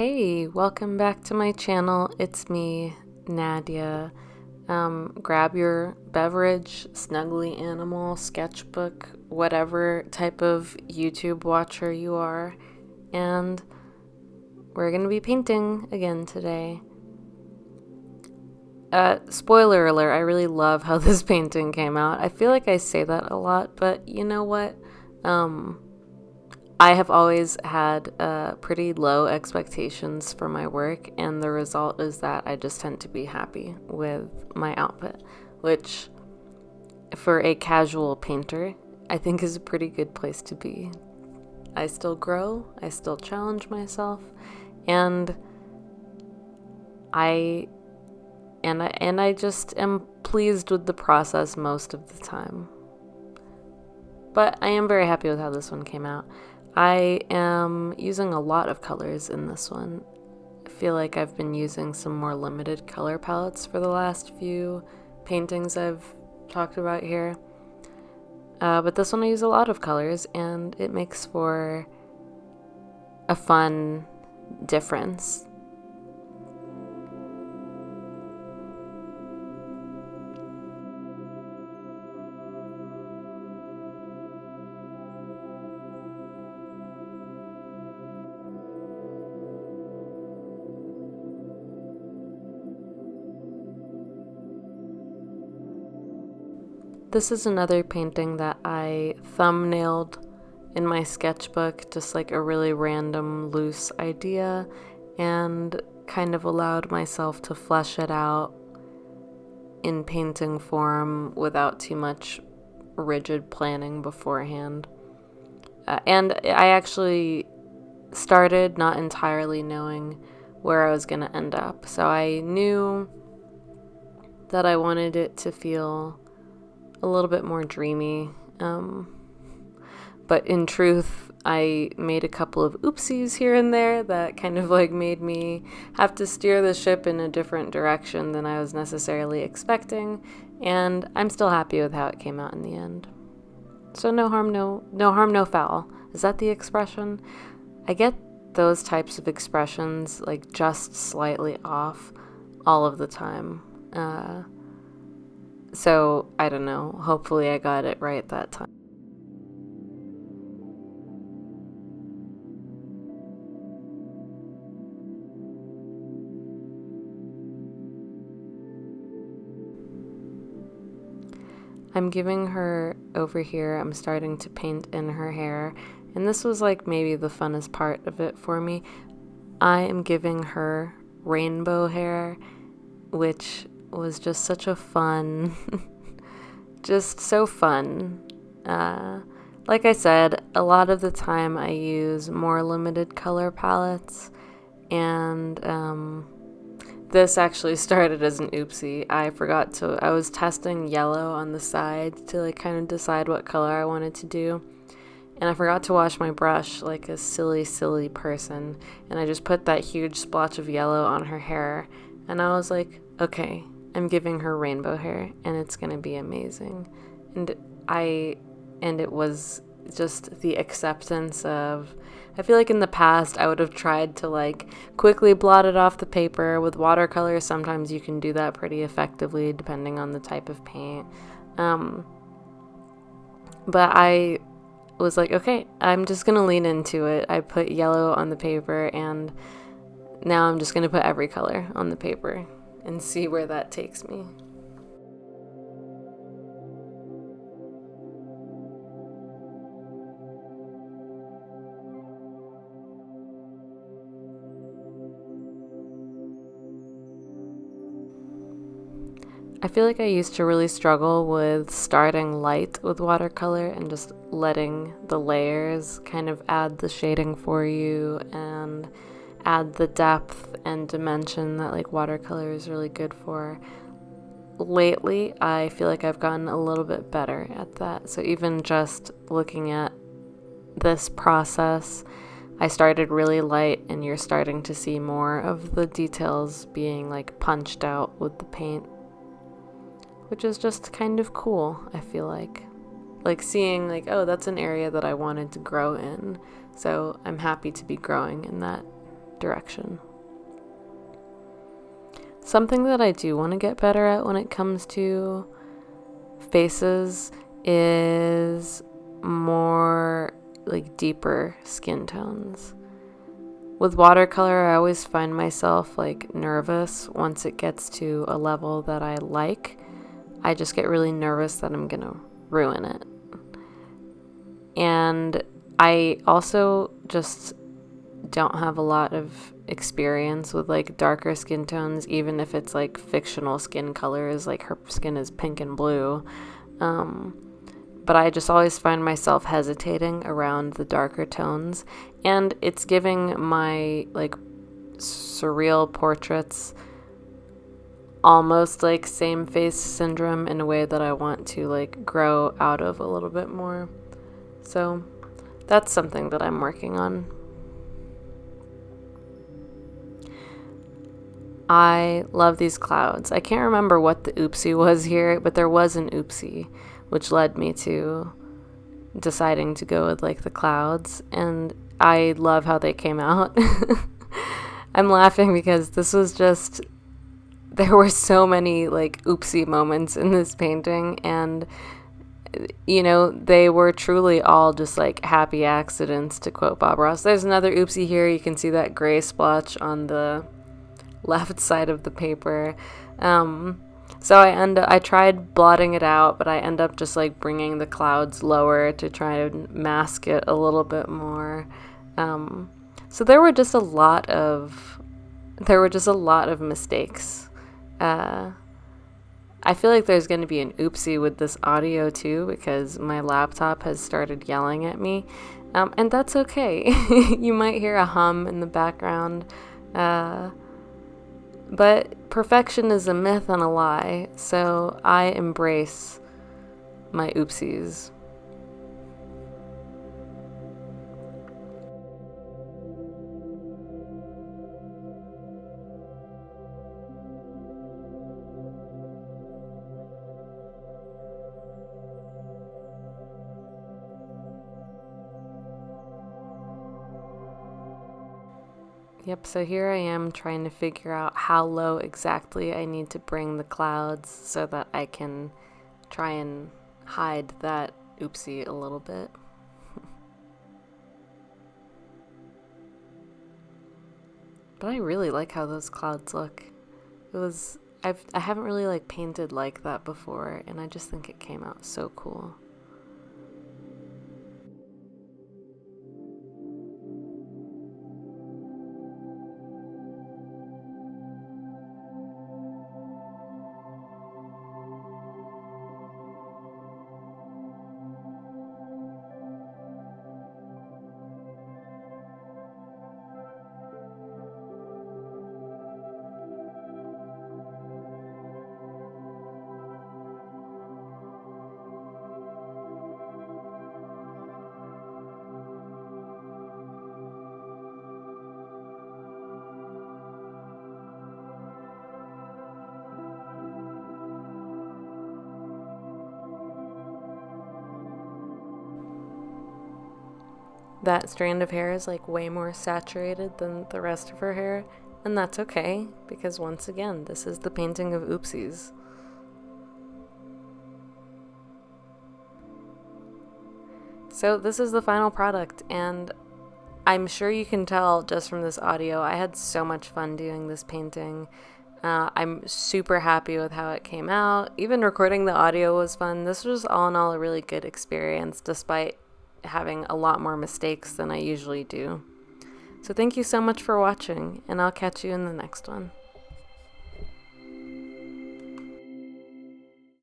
Hey, welcome back to my channel. It's me, Nadia. Grab your beverage, snuggly animal, sketchbook, whatever type of YouTube watcher you are, and we're gonna be painting again today. Spoiler alert, I really love how this painting came out. I feel like I say that a lot, but you know what? I have always had pretty low expectations for my work, and the result is that I just tend to be happy with my output, which, for a casual painter, I think is a pretty good place to be. I still grow, I still challenge myself, and I I just am pleased with the process most of the time. But I am very happy with how this one came out. I am using a lot of colors in this one. I feel like I've been using some more limited color palettes for the last few paintings I've talked about here. But this one I use a lot of colors, and it makes for a fun difference. This is another painting that I thumbnailed in my sketchbook, just like a really random, loose idea, and kind of allowed myself to flesh it out in painting form without too much rigid planning beforehand. And I actually started not entirely knowing where I was going to end up. So I knew that I wanted it to feel a little bit more dreamy. But in truth, I made a couple of oopsies here and there that kind of like made me have to steer the ship in a different direction than I was necessarily expecting, and I'm still happy with how it came out in the end. So no harm, no foul. Is that the expression? I get those types of expressions like just slightly off all of the time. So I don't know. Hopefully I got it right that time. I'm giving her over here, I'm starting to paint in her hair, and this was like maybe the funnest part of it for me. I am giving her rainbow hair, which was just such a fun, just so fun. Like I said, a lot of the time I use more limited color palettes, and this actually started as an oopsie. I was testing yellow on the side to like kind of decide what color I wanted to do. And I forgot to wash my brush like a silly person. And I just put that huge splotch of yellow on her hair. And I was like, okay, I'm giving her rainbow hair and it's going to be amazing. And it was just the acceptance of, I feel like in the past I would have tried to like quickly blot it off the paper with watercolor. Sometimes you can do that pretty effectively depending on the type of paint. But I was like, okay, I'm just gonna lean into it. I put yellow on the paper, and now I'm just gonna put every color on the paper and see where that takes me. I feel like I used to really struggle with starting light with watercolor and just letting the layers kind of add the shading for you and add the depth and dimension that like watercolor is really good for. Lately, I feel like I've gotten a little bit better at that. So even just looking at this process, I started really light, and you're starting to see more of the details being like punched out with the paint, which is just kind of cool. I feel like seeing like, oh, that's an area that I wanted to grow in, so I'm happy to be growing in that direction. Something that I do want to get better at when it comes to faces is more like deeper skin tones. With watercolor, I always find myself like nervous once it gets to a level that I like. I just get really nervous that I'm gonna ruin it. And I also just don't have a lot of experience with like darker skin tones, even if it's like fictional skin colors, like her skin is pink and blue. But I just always find myself hesitating around the darker tones, and it's giving my like surreal portraits almost like same face syndrome in a way that I want to like grow out of a little bit more. So that's something that I'm working on. I love these clouds. I can't remember what the oopsie was here, but there was an oopsie, which led me to deciding to go with like the clouds, and I love how they came out. I'm laughing because this was just, there were so many like oopsie moments in this painting, and you know, they were truly all just like happy accidents, to quote Bob Ross. There's another oopsie here. You can see that gray splotch on the left side of the paper. So I tried blotting it out, but I end up just like bringing the clouds lower to try and mask it a little bit more. So there were just a lot of mistakes. I feel like there's going to be an oopsie with this audio too, because my laptop has started yelling at me, and that's okay. You might hear a hum in the background. But perfection is a myth and a lie, so I embrace my oopsies. Yep, so here I am trying to figure out how low exactly I need to bring the clouds so that I can try and hide that oopsie a little bit. But I really like how those clouds look. I haven't really like painted like that before, and I just think it came out so cool. That strand of hair is like way more saturated than the rest of her hair, and that's okay, because once again, this is the painting of oopsies. So this is the final product, and I'm sure you can tell just from this audio, I had so much fun doing this painting. I'm super happy with how it came out. Even recording the audio was fun. This was all in all a really good experience, despite having a lot more mistakes than I usually do. So thank you so much for watching, and I'll catch you in the next one.